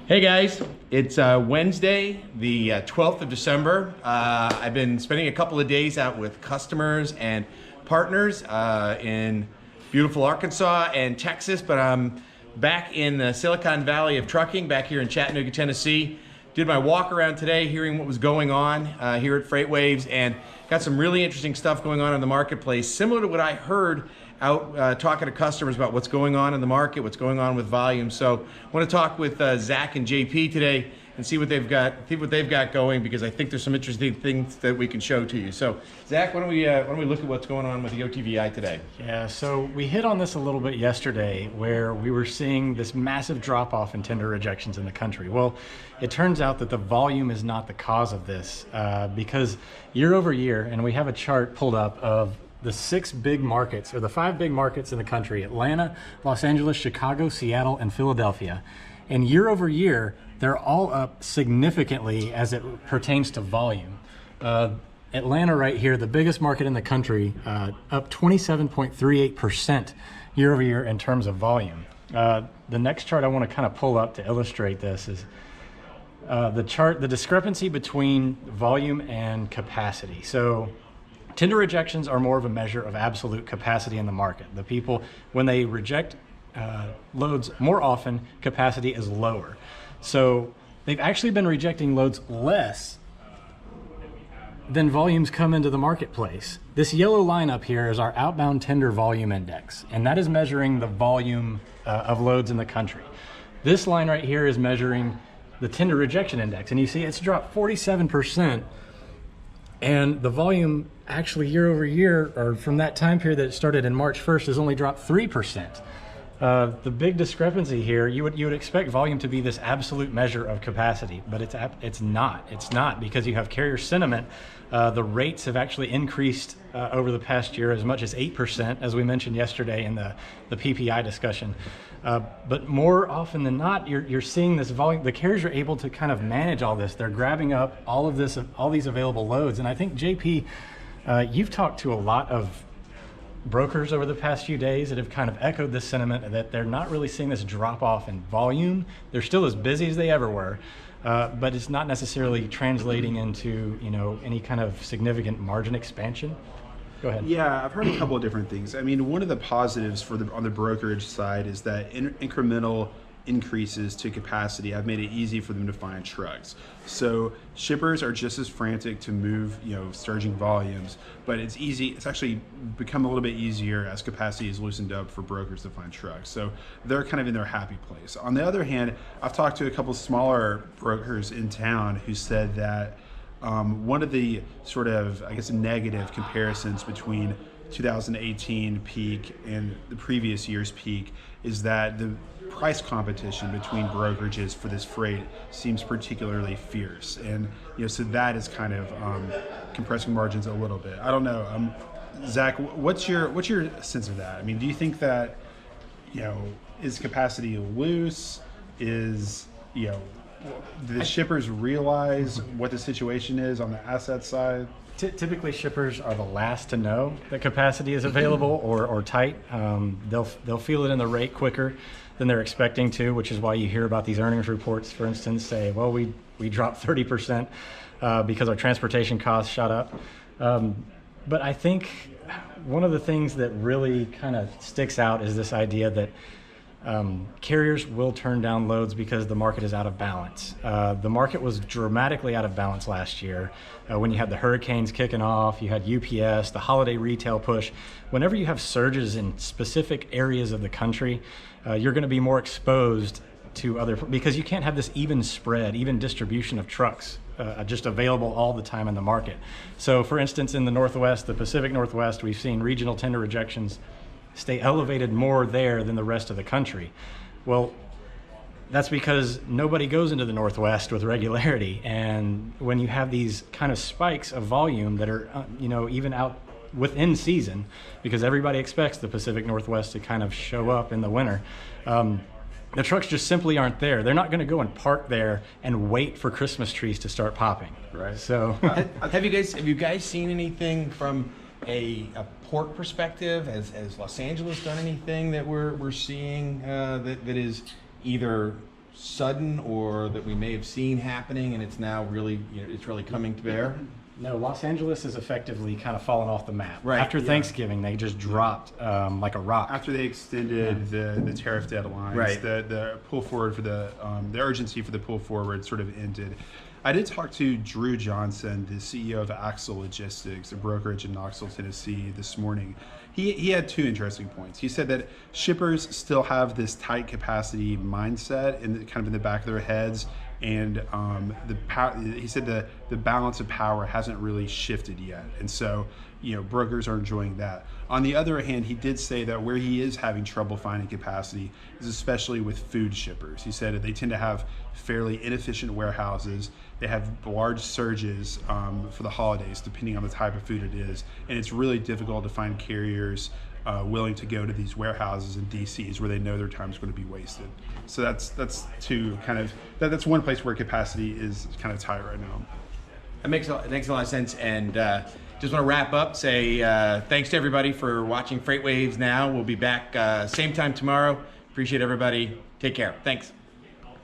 Hey guys, it's Wednesday, the 12th of December. I've been spending a couple of days out with customers and partners in beautiful Arkansas and Texas, but I'm back in the Silicon Valley of trucking, back here in Chattanooga, Tennessee. Did my walk around today, hearing what was going on here at FreightWaves, and got some really interesting stuff going on in the marketplace, similar to what I heard out talking to customers about what's going on in the market, what's going on with volume. So I want to talk with Zach and JP today and see what they've got going, because I think there's some interesting things that we can show to you. So Zach, why don't we look at what's going on with the OTVI today? Yeah, so we hit on this a little bit yesterday, where we were seeing this massive drop off in tender rejections in the country. Well, it turns out that the volume is not the cause of this, because year over year, and we have a chart pulled up of the 6 big markets, or the 5 big markets in the country: Atlanta, Los Angeles, Chicago, Seattle, and Philadelphia. And year over year, they're all up significantly as it pertains to volume. Atlanta right here, the biggest market in the country, up 27.38% year over year in terms of volume. The next chart I want to kind of pull up to illustrate this is the discrepancy between volume and capacity. So tender rejections are more of a measure of absolute capacity in the market. The people, when they reject loads more often, capacity is lower. So they've actually been rejecting loads less than volumes come into the marketplace. This yellow line up here is our outbound tender volume index, and that is measuring the volume of loads in the country. This line right here is measuring the tender rejection index, and you see it's dropped 47%. And the volume actually year over year, or from that time period that it started in March 1st, has only dropped 3%. The big discrepancy here, you would expect volume to be this absolute measure of capacity, but it's not. It's not, because you have carrier sentiment. The rates have actually increased over the past year as much as 8%, as we mentioned yesterday in the PPI discussion. But more often than not, you're seeing this volume. The carriers are able to kind of manage all this. They're grabbing up all these available loads. And I think, JP, you've talked to a lot of brokers over the past few days that have kind of echoed this sentiment, that they're not really seeing this drop off in volume. They're still as busy as they ever were, but it's not necessarily translating into any kind of significant margin expansion. Go ahead. Yeah, I've heard a couple of different things. I mean, one of the positives on the brokerage side is that incremental increases to capacity have made it easy for them to find trucks. So shippers are just as frantic to move, surging volumes, but it's easy. It's actually become a little bit easier as capacity is loosened up for brokers to find trucks. So they're kind of in their happy place. On the other hand, I've talked to a couple of smaller brokers in town who said that one of the sort of, negative comparisons between 2018 peak and the previous year's peak is that the price competition between brokerages for this freight seems particularly fierce, and so that is kind of compressing margins a little bit. I don't know, Zach, what's your sense of that? I mean, do you think that is capacity loose? Is do the shippers realize what the situation is on the asset side? Typically, shippers are the last to know that capacity is available or tight. They'll feel it in the rate quicker than they're expecting to, which is why you hear about these earnings reports, for instance, say, well, we dropped 30% because our transportation costs shot up. But I think one of the things that really kind of sticks out is this idea that carriers will turn down loads because the market is out of balance. The market was dramatically out of balance last year when you had the hurricanes kicking off, you had UPS, the holiday retail push. Whenever you have surges in specific areas of the country, you're going to be more exposed to other, because you can't have this even spread, even distribution of trucks just available all the time in the market. So for instance, in the Northwest, the Pacific Northwest, we've seen regional tender rejections stay elevated more there than the rest of the country. Well, that's because nobody goes into the Northwest with regularity. And when you have these kind of spikes of volume that are, even out within season, because everybody expects the Pacific Northwest to kind of show up in the winter, the trucks just simply aren't there. They're not going to go and park there and wait for Christmas trees to start popping. Right. So, have you guys seen anything from a port perspective? Has Los Angeles done anything that we're seeing that is either sudden or that we may have seen happening, and it's now really, it's really coming to bear? No, Los Angeles has effectively kind of fallen off the map. Right, After yeah. Thanksgiving, they just dropped like a rock. After they extended the tariff deadlines, Right. the pull forward for the urgency for the pull forward sort of ended. I did talk to Drew Johnson, the CEO of Axle Logistics, a brokerage in Knoxville, Tennessee, this morning. He had two interesting points. He said that shippers still have this tight capacity mindset kind of in the back of their heads, and he said the balance of power hasn't really shifted yet, and so brokers are enjoying that. On the other hand, he did say that where he is having trouble finding capacity is especially with food shippers. He said that they tend to have fairly inefficient warehouses. They have large surges for the holidays, depending on the type of food it is, and it's really difficult to find carriers willing to go to these warehouses and DCs where they know their time is going to be wasted. So that's one place where capacity is kind of tight right now. That makes a lot of sense, and just want to wrap up, say thanks to everybody for watching FreightWaves Now. We'll be back same time tomorrow. Appreciate everybody. Take care. Thanks.